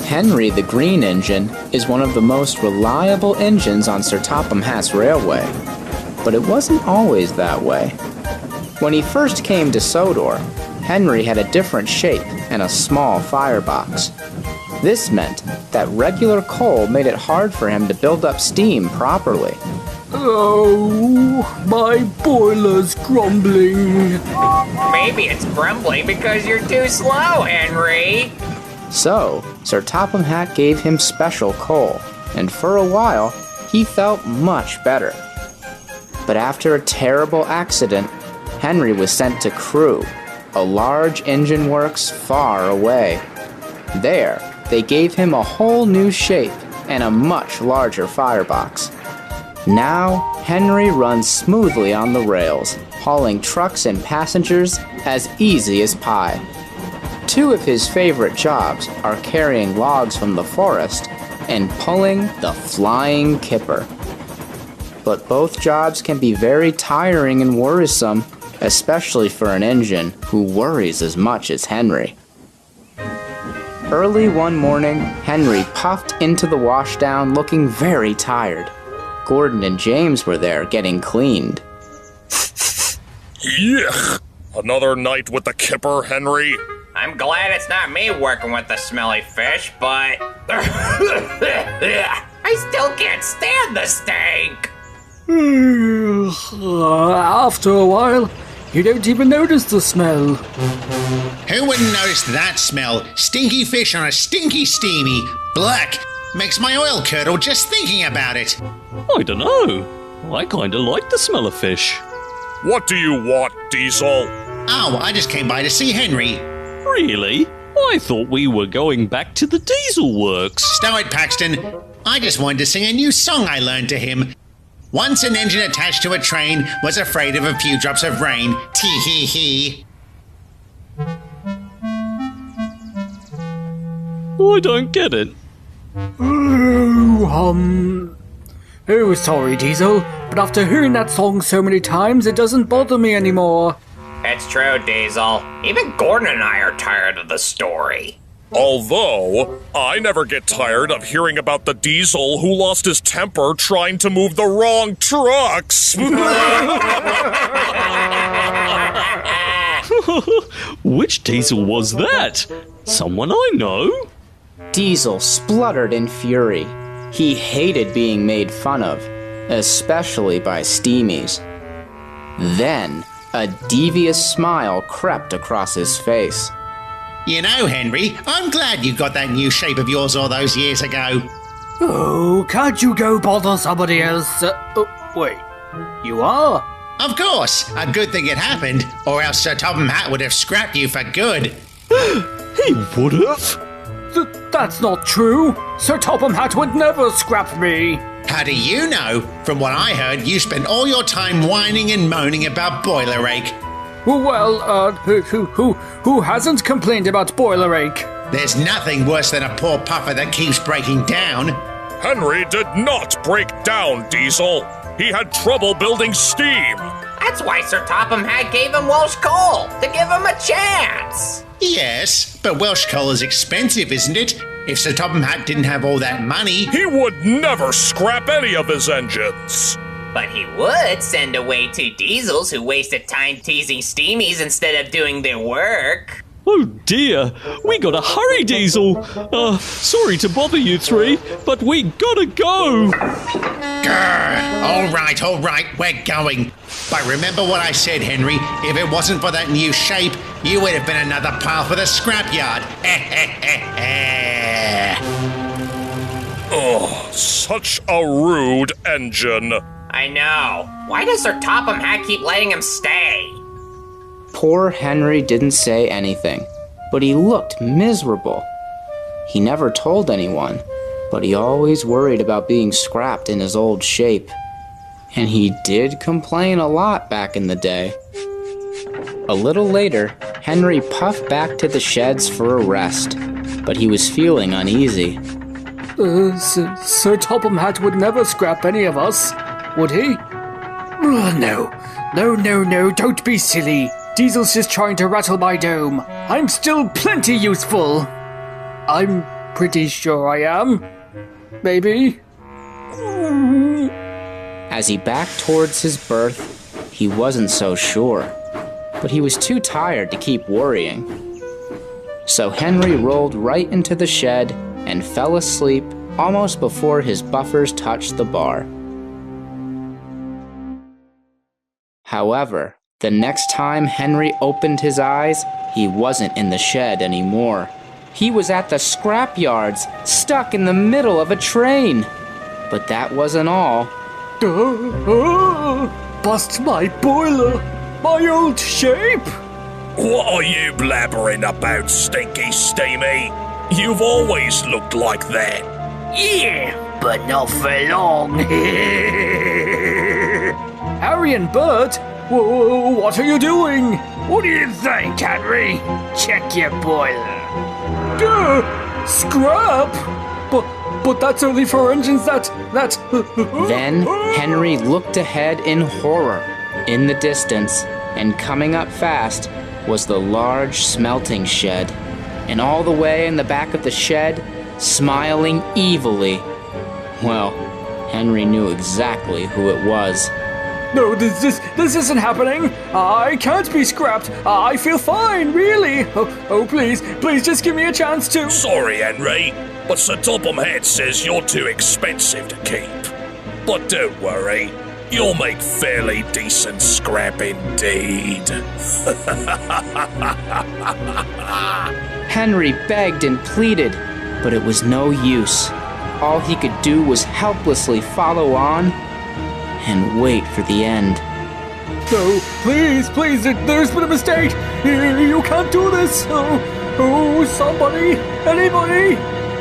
Henry the Green Engine is one of the most reliable engines on Sir Topham Hatt's railway, but it wasn't always that way. When he first came to Sodor, Henry had a different shape and a small firebox. This meant that regular coal made it hard for him to build up steam properly. Oh, my boiler's grumbling. Maybe it's grumbling because you're too slow, Henry. So, Sir Topham Hatt gave him special coal, and for a while, he felt much better. But after a terrible accident, Henry was sent to Crewe, a large engine works far away. There, they gave him a whole new shape and a much larger firebox. Now, Henry runs smoothly on the rails, hauling trucks and passengers as easy as pie. Two of his favorite jobs are carrying logs from the forest and pulling the flying kipper. But both jobs can be very tiring and worrisome, especially for an engine who worries as much as Henry. Early one morning, Henry puffed into the washdown looking very tired. Gordon and James were there getting cleaned. Yuck! Another night with the kipper, Henry? I'm glad it's not me working with the smelly fish, but I still can't stand the stank. After a while, you don't even notice the smell. Who wouldn't notice that smell? Stinky fish on a stinky steamy. Black. Makes my oil curdle just thinking about it. I don't know. I kinda like the smell of fish. What do you want, Diesel? Oh, I just came by to see Henry. Really? I thought we were going back to the diesel works. Stow it, Paxton. I just wanted to sing a new song I learned to him. Once an engine attached to a train was afraid of a few drops of rain. Tee-hee-hee. I don't get it. Oh, sorry, Diesel, but after hearing that song so many times, it doesn't bother me anymore. It's true, Diesel. Even Gordon and I are tired of the story. Although, I never get tired of hearing about the Diesel who lost his temper trying to move the wrong trucks. Which Diesel was that? Someone I know? Diesel spluttered in fury. He hated being made fun of, especially by Steamies. Then, a devious smile crept across his face. You know, Henry, I'm glad you got that new shape of yours all those years ago. Oh, can't you go bother somebody else? Wait, you are? Of course, a good thing it happened, or else Sir Topham Hatt would have scrapped you for good. He would have? That's not true. Sir Topham Hatt would never scrap me. How do you know? From what I heard, you spent all your time whining and moaning about boiler ache. Well, who hasn't complained about boiler ache? There's nothing worse than a poor puffer that keeps breaking down. Henry did not break down, Diesel. He had trouble building steam. That's why Sir Topham Hatt gave him Welsh coal, to give him a chance. Yes, but Welsh coal is expensive, isn't it? If Sir Topham Hatt didn't have all that money... He would never scrap any of his engines. But he would send away two Diesels who wasted time teasing Steamies instead of doing their work. Oh dear, we gotta hurry, Diesel. Sorry to bother you three, but we gotta go. Grr! All right, we're going. But remember what I said, Henry. If it wasn't for that new shape, you would have been another pile for the scrapyard. Oh, such a rude engine. I know. Why does Sir Topham Hatt keep letting him stay? Poor Henry didn't say anything, but he looked miserable. He never told anyone, but he always worried about being scrapped in his old shape. And he did complain a lot back in the day. A little later, Henry puffed back to the sheds for a rest, but he was feeling uneasy. Sir Topham Hatt would never scrap any of us, would he? No, don't be silly. Diesel's just trying to rattle my dome. I'm still plenty useful. I'm pretty sure I am. Maybe. As he backed towards his berth, he wasn't so sure, but he was too tired to keep worrying. So Henry rolled right into the shed and fell asleep almost before his buffers touched the bar. However, the next time Henry opened his eyes, he wasn't in the shed anymore. He was at the scrapyards, stuck in the middle of a train. But that wasn't all. Bust my boiler! My old shape! What are you blabbering about, Stinky Steamy? You've always looked like that. Yeah, but not for long. Harry and Bert, what are you doing? What do you think, Henry? Check your boiler. Scrap? But that's only for engines that... Then Henry looked ahead in horror. In the distance, and coming up fast, was the large smelting shed. And all the way in the back of the shed, smiling evilly. Well, Henry knew exactly who it was. No, this isn't happening. I can't be scrapped. I feel fine, really. Oh, please, just give me a chance to... Sorry, Henry, but Sir Topham Hatt says you're too expensive to keep. But don't worry, you'll make fairly decent scrap indeed. Henry begged and pleaded, but it was no use. All he could do was helplessly follow on and wait for the end. No, please, there's been a mistake. You can't do this. Oh, somebody, anybody,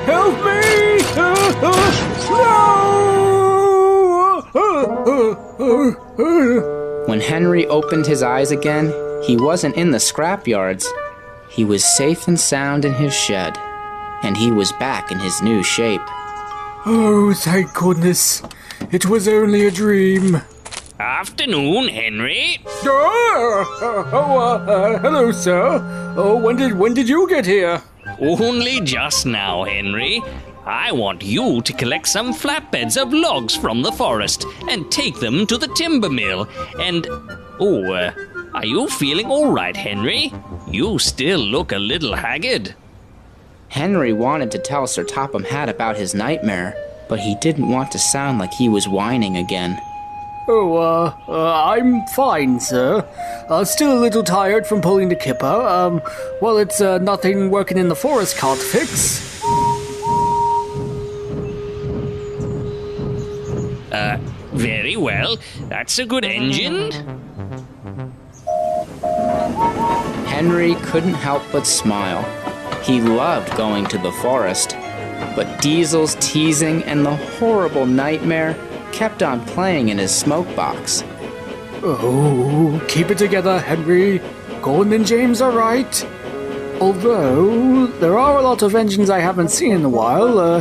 help me! No! When Henry opened his eyes again, he wasn't in the scrapyards. He was safe and sound in his shed, and he was back in his new shape. Oh, thank goodness. It was only a dream. Afternoon, Henry. Hello, sir. Oh, when did you get here? Only just now, Henry. I want you to collect some flatbeds of logs from the forest and take them to the timber mill. And, are you feeling all right, Henry? You still look a little haggard. Henry wanted to tell Sir Topham Hatt about his nightmare, but he didn't want to sound like he was whining again. I'm fine, sir. Still a little tired from pulling the kipper. Well, it's nothing working in the forest can't fix. Very well. That's a good engine. Henry couldn't help but smile. He loved going to the forest, but Diesel's teasing and the horrible nightmare kept on playing in his smoke box. Oh, keep it together, Henry. Gordon and James are right. Although, there are a lot of engines I haven't seen in a while.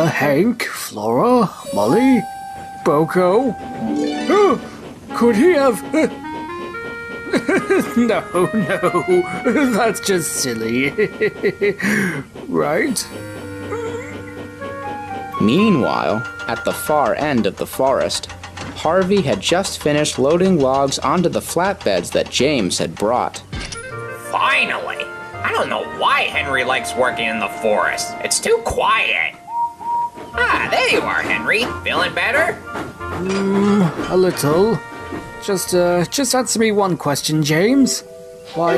Hank, Flora, Molly, Boko. Could he have... No, that's just silly. Right? Meanwhile, at the far end of the forest, Harvey had just finished loading logs onto the flatbeds that James had brought. Finally! I don't know why Henry likes working in the forest. It's too quiet. Ah, there you are, Henry. Feeling better? A little. Just answer me one question, James. Why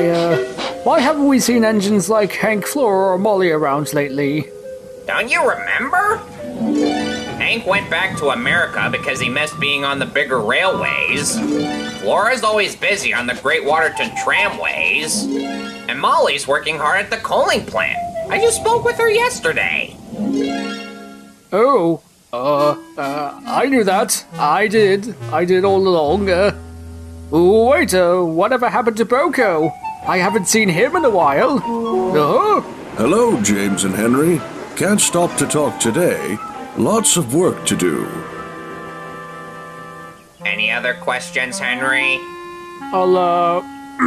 haven't we seen engines like Hank, Flora, or Molly around lately? Don't you remember? Hank went back to America because he missed being on the bigger railways. Flora's always busy on the Great Waterton tramways. And Molly's working hard at the coaling plant. I just spoke with her yesterday. Oh, I knew that. I did all along. Wait, whatever happened to Boko? I haven't seen him in a while. Hello, James and Henry. Can't stop to talk today. Lots of work to do. Any other questions, Henry? I'll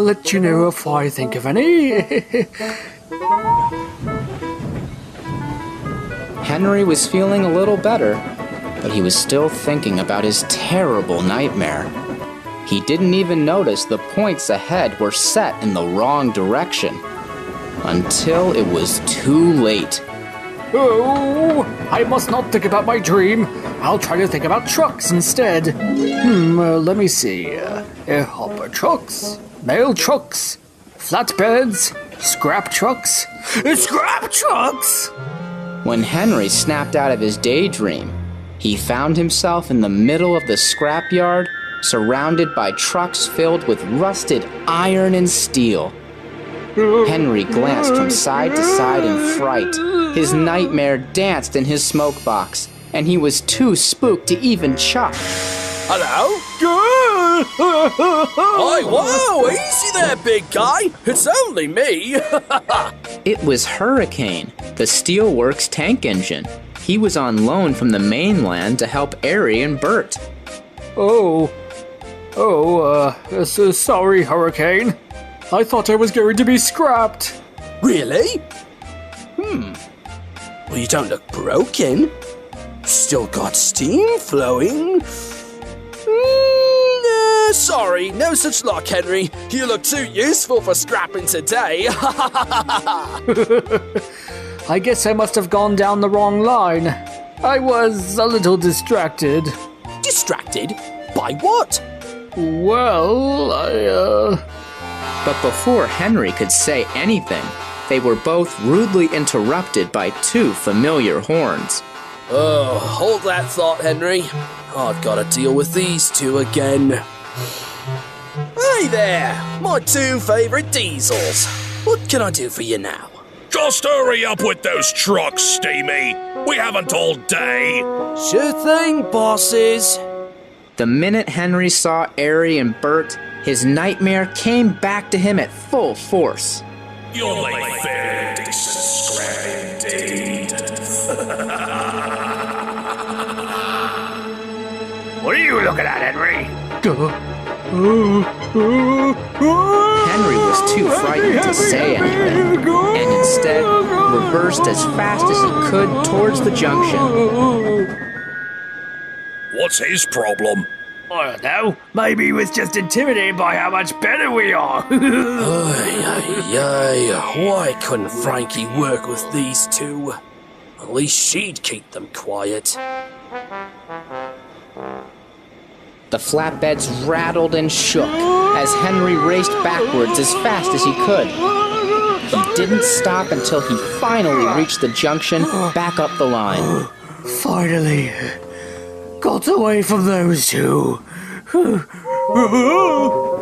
let you know if I think of any. Henry was feeling a little better, but he was still thinking about his terrible nightmare. He didn't even notice the points ahead were set in the wrong direction, until it was too late. Oh, I must not think about my dream. I'll try to think about trucks instead. Let me see. Hopper trucks, mail trucks, flatbeds, scrap trucks. Scrap trucks! When Henry snapped out of his daydream, he found himself in the middle of the scrapyard, surrounded by trucks filled with rusted iron and steel. Henry glanced from side to side in fright. His nightmare danced in his smoke box, and he was too spooked to even chuck. Hello? Hi, whoa, easy there, big guy. It's only me. It was Hurricane, the steelworks tank engine. He was on loan from the mainland to help Ari and Bert. Sorry, Hurricane. I thought I was going to be scrapped. Really? Well, you don't look broken. Still got steam flowing. Sorry, no such luck, Henry. You look too useful for scrapping today. I guess I must have gone down the wrong line. I was a little distracted. Distracted? By what? Well, But before Henry could say anything, they were both rudely interrupted by two familiar horns. Oh, hold that thought, Henry. I've got to deal with these two again. Hey there, my two favorite diesels. What can I do for you now? Just hurry up with those trucks, Steamy. We haven't all day. Sure thing, bosses. The minute Henry saw Ari and Bert, his nightmare came back to him at full force. You'll make fair decent scrap indeed. what are you looking at, Henry? Henry was too frightened to say anything, and instead reversed as fast as he could towards the junction. What's his problem? I don't know. Maybe he was just intimidated by how much better we are. Why couldn't Frankie work with these two? At least she'd keep them quiet. The flatbeds rattled and shook as Henry raced backwards as fast as he could. He didn't stop until he finally reached the junction back up the line. Finally, got away from those two.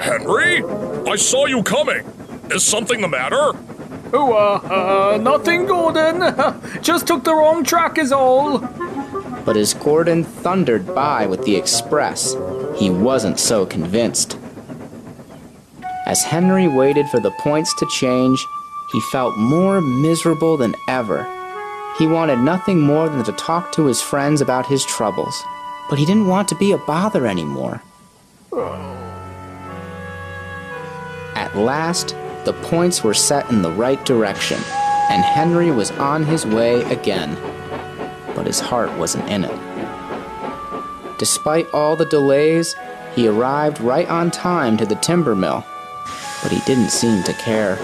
Henry? I saw you coming. Is something the matter? Nothing, Gordon. Just took the wrong track is all. But as Gordon thundered by with the express, he wasn't so convinced. As Henry waited for the points to change, he felt more miserable than ever. He wanted nothing more than to talk to his friends about his troubles, but he didn't want to be a bother anymore. At last, the points were set in the right direction, and Henry was on his way again. But his heart wasn't in it. Despite all the delays, he arrived right on time to the timber mill, but he didn't seem to care.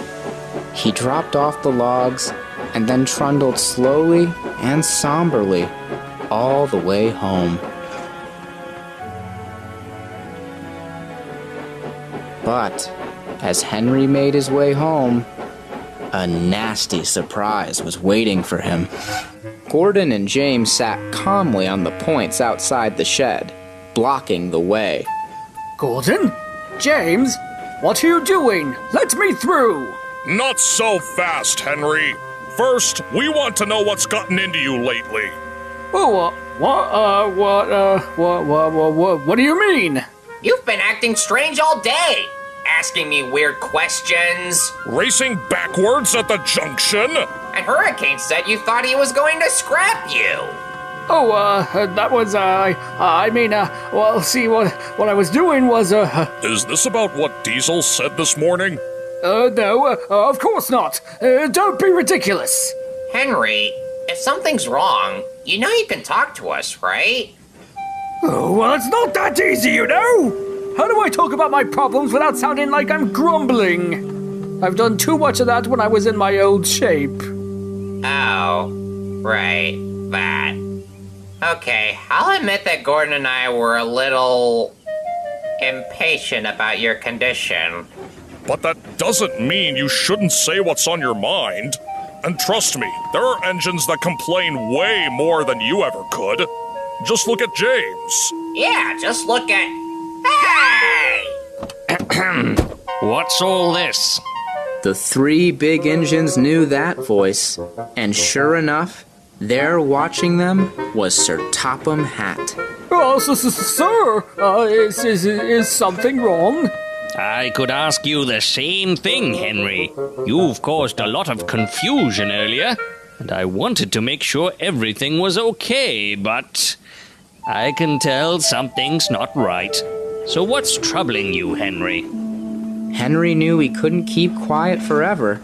He dropped off the logs and then trundled slowly and somberly all the way home. But as Henry made his way home, a nasty surprise was waiting for him. Gordon and James sat calmly on the points outside the shed, blocking the way. Gordon? James? What are you doing? Let me through! Not so fast, Henry. First, we want to know what's gotten into you lately. What do you mean? You've been acting strange all day, asking me weird questions. Racing backwards at the junction? And Hurricane said you thought he was going to scrap you. That was, well, see, what I was doing was, Is this about what Diesel said this morning? No, of course not. Don't be ridiculous. Henry, if something's wrong, you know you can talk to us, right? Oh, well, it's not that easy, you know! How do I talk about my problems without sounding like I'm grumbling? I've done too much of that when I was in my old shape. Oh, right, that. Okay, I'll admit that Gordon and I were a little impatient about your condition. But that doesn't mean you shouldn't say what's on your mind. And trust me, there are engines that complain way more than you ever could. Just look at James. Yeah, just look at... Hey! What's all this? The three big engines knew that voice, and sure enough, there watching them was Sir Topham Hatt. Oh, sir, is something wrong? I could ask you the same thing, Henry. You've caused a lot of confusion earlier, and I wanted to make sure everything was okay, but I can tell something's not right. So what's troubling you, Henry? Henry knew he couldn't keep quiet forever.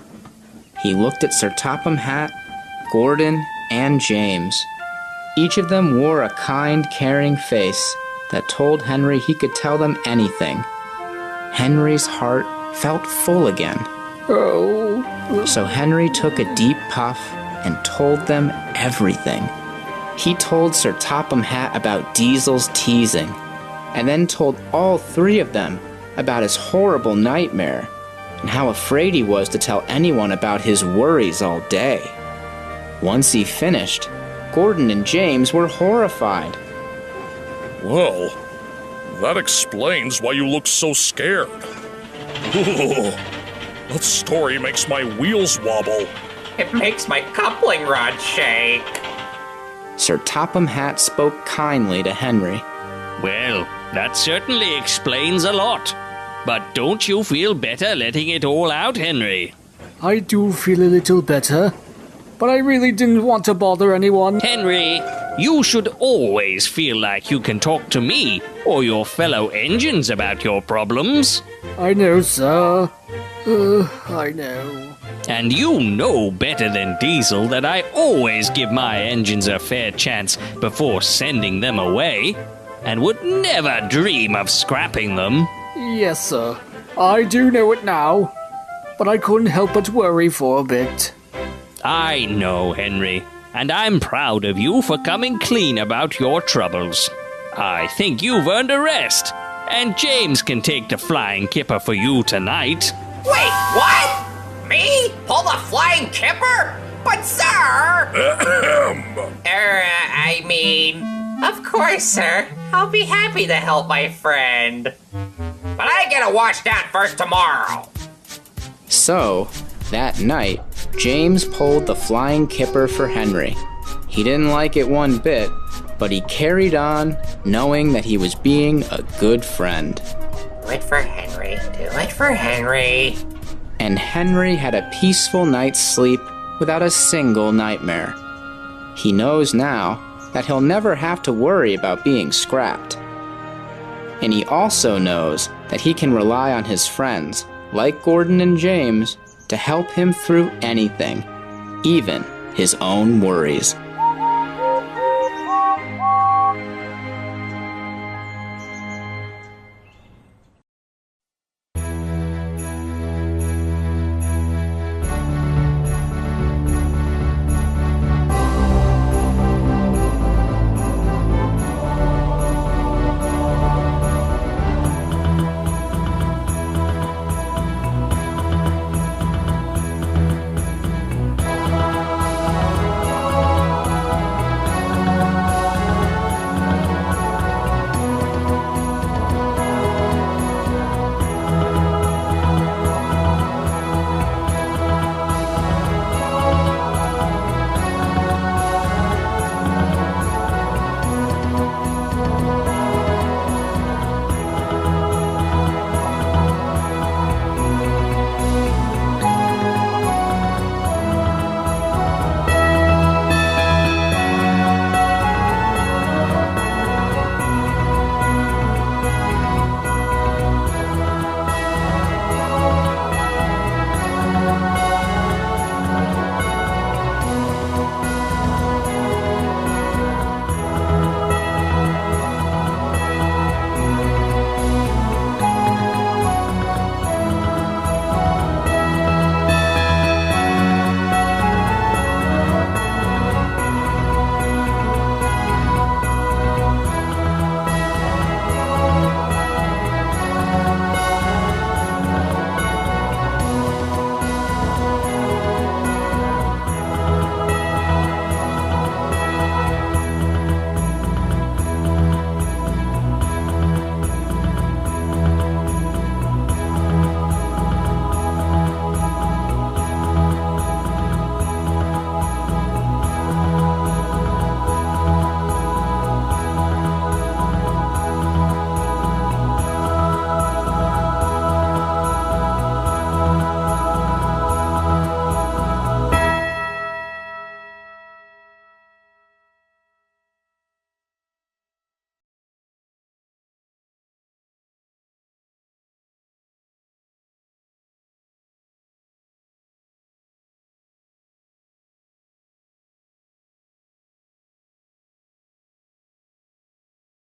He looked at Sir Topham Hatt, Gordon, and James. Each of them wore a kind, caring face that told Henry he could tell them anything. Henry's heart felt full again. Oh. So Henry took a deep puff and told them everything. He told Sir Topham Hatt about Diesel's teasing, and then told all three of them about his horrible nightmare, and how afraid he was to tell anyone about his worries all day. Once he finished, Gordon and James were horrified. Well, that explains why you look so scared. Ooh, that story makes my wheels wobble. It makes my coupling rod shake. Sir Topham Hatt spoke kindly to Henry. Well, that certainly explains a lot. But don't you feel better letting it all out, Henry? I do feel a little better, but I really didn't want to bother anyone. Henry, you should always feel like you can talk to me or your fellow engines about your problems. I know, sir. I know. And you know better than Diesel that I always give my engines a fair chance before sending them away, and would never dream of scrapping them. Yes, sir. I do know it now, but I couldn't help but worry for a bit. I know, Henry, and I'm proud of you for coming clean about your troubles. I think you've earned a rest, and James can take the flying kipper for you tonight. Wait, what? Me? Pull the flying kipper? But sir! I mean, of course, sir. I'll be happy to help my friend. But I get a wash down first tomorrow. So, that night, James pulled the flying kipper for Henry. He didn't like it one bit, but he carried on, knowing that he was being a good friend. Do it for Henry. Do it for Henry. And Henry had a peaceful night's sleep without a single nightmare. He knows now that he'll never have to worry about being scrapped. And he also knows that he can rely on his friends, like Gordon and James, to help him through anything, even his own worries.